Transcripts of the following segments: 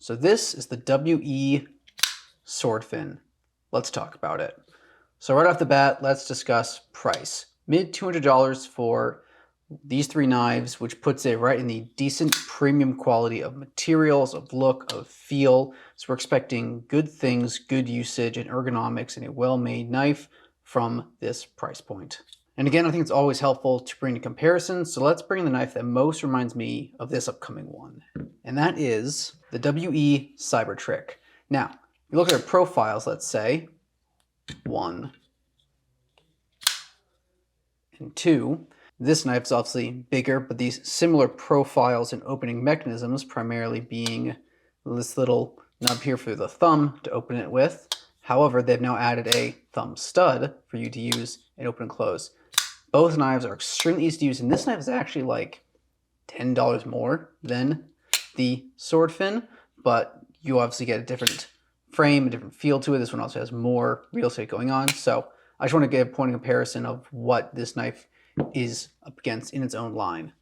So this is the WE Swordfin. Let's talk about it. So right off the bat, let's discuss price. Mid $200 for these three knives, which puts it right in the decent premium quality of materials, of look, of feel. So we're expecting good things, good usage, and ergonomics in a well-made knife from this price point. And again, I think it's always helpful to bring a comparison. So let's bring the knife that most reminds me of this upcoming one. And that is the WE Cybertrick. Now, if you look at our profiles, let's say, 1 and 2, this knife is obviously bigger, but these similar profiles and opening mechanisms, primarily being this little nub here for the thumb to open it with. However, they've now added a thumb stud for you to use and open and close. Both knives are extremely easy to use, and this knife is actually like $10 more than the Swordfin, but you obviously get a different frame, a different feel to it. This one also has more real estate going on. So I just want to get a point of comparison of what this knife is up against in its own line.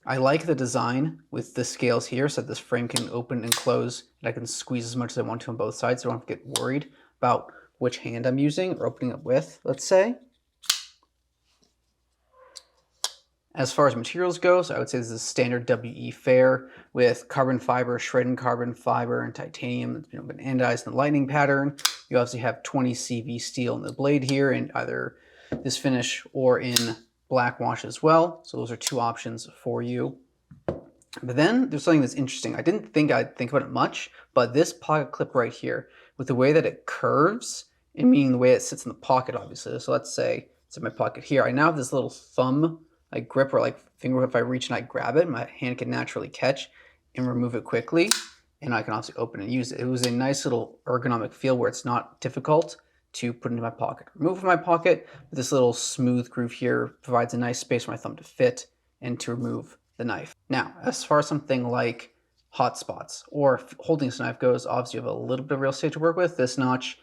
I like the design with the scales here so that this frame can open and close, and I can squeeze as much as I want to on both sides, so I don't have to get worried about which hand I'm using or opening it with, let's say. As far as materials goes, I would say this is standard WE fare with carbon fiber, shredded carbon fiber, and titanium that's been anodized in the lightning pattern. You obviously have 20 CV steel in the blade here in either this finish or in black wash as well. So those are two options for you. But then there's something that's interesting. I didn't think I'd think about it much, but this pocket clip right here, with the way that it curves, and meaning the way it sits in the pocket, obviously. So let's say it's in my pocket here. I now have this little thumb like grip or like finger grip. If I reach and I grab it, my hand can naturally catch and remove it quickly, and I can obviously open and use it. It was a nice little ergonomic feel where it's not difficult to put into my pocket, remove from my pocket. But this little smooth groove here provides a nice space for my thumb to fit and to remove the knife. Now, as far as something like hot spots or holding this knife goes, obviously you have a little bit of real estate to work with. This notch,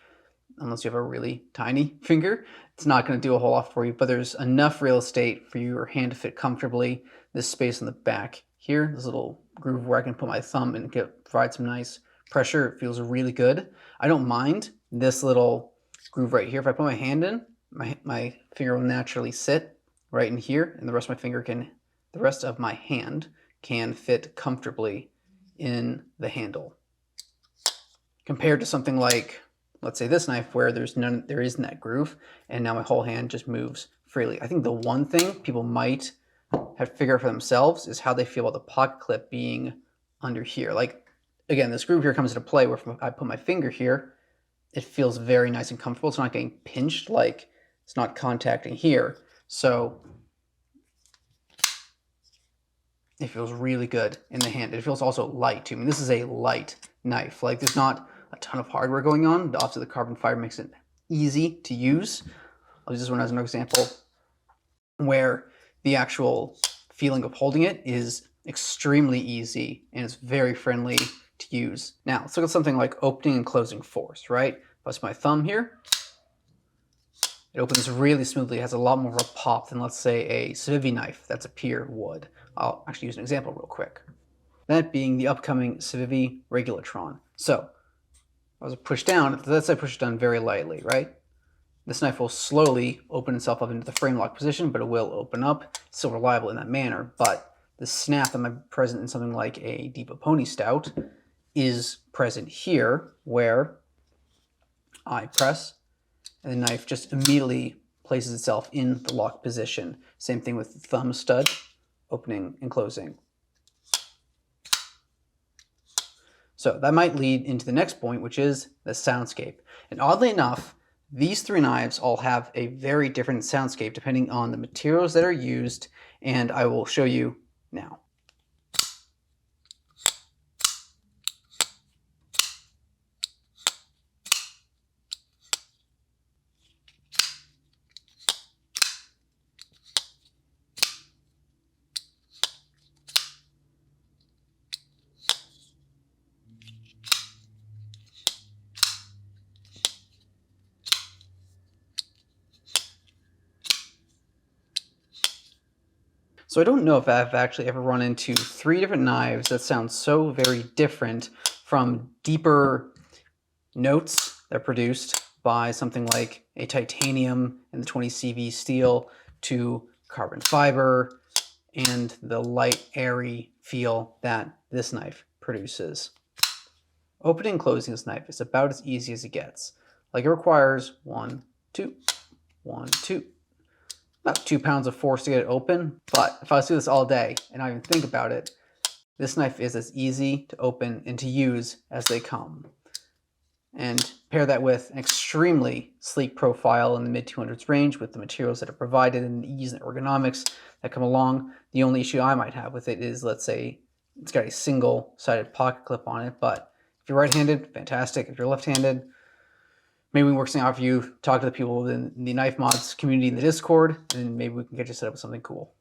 unless you have a really tiny finger, it's not going to do a whole lot for you, but there's enough real estate for your hand to fit comfortably. This space in the back here, this little groove where I can put my thumb and provide some nice pressure. It feels really good. I don't mind this little groove right here. If I put my hand in, my finger will naturally sit right in here, and the rest of my hand can fit comfortably in the handle. Compared to something like, let's say this knife, where there isn't that groove, and now my whole hand just moves freely. I think the one thing people might have to figure out for themselves is how they feel about the pocket clip being under here. Like, again, this groove here comes into play where if I put my finger here, it feels very nice and comfortable. It's not getting pinched, like it's not contacting here. So it feels really good in the hand. It feels also light too. I mean, this is a light knife. Like, there's not a ton of hardware going on. Obviously, the carbon fiber makes it easy to use. I'll use this one as an example where the actual feeling of holding it is extremely easy and it's very friendly to use. Now, let's look at something like opening and closing force, right? If I put my thumb here, it opens really smoothly. It has a lot more of a pop than, let's say, a Civivi knife that's a pier would. I'll actually use an example real quick. That being the upcoming Civivi Regulatron. So, I was pushed down, let's say I push it down very lightly, right? This knife will slowly open itself up into the frame lock position, but it will open up. It's still reliable in that manner, but the snap that might be present in something like a Diva Pony Stout is present here, where I press, and the knife just immediately places itself in the lock position. Same thing with the thumb stud, opening and closing. So that might lead into the next point, which is the soundscape. And oddly enough, these three knives all have a very different soundscape depending on the materials that are used, and I will show you now. So I don't know if I've actually ever run into three different knives that sound so very different from deeper notes that are produced by something like a titanium and the 20CV steel to carbon fiber and the light, airy feel that this knife produces. Opening and closing this knife is about as easy as it gets. Like, it requires 1, 2, 1, 2. About 2 pounds of force to get it open, but if I was to do this all day and not even think about it, this knife is as easy to open and to use as they come. And pair that with an extremely sleek profile in the mid-200s range with the materials that are provided and the ease and ergonomics that come along. The only issue I might have with it is, let's say, it's got a single-sided pocket clip on it, but if you're right-handed, fantastic. If you're left-handed, maybe we can work something out for you, talk to the people in the Knife Mods community in the Discord, and maybe we can get you set up with something cool.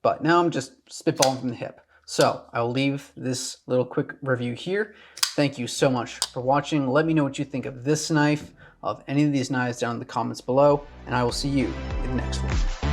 But now I'm just spitballing from the hip. So I will leave this little quick review here. Thank you so much for watching. Let me know what you think of this knife, of any of these knives down in the comments below, and I will see you in the next one.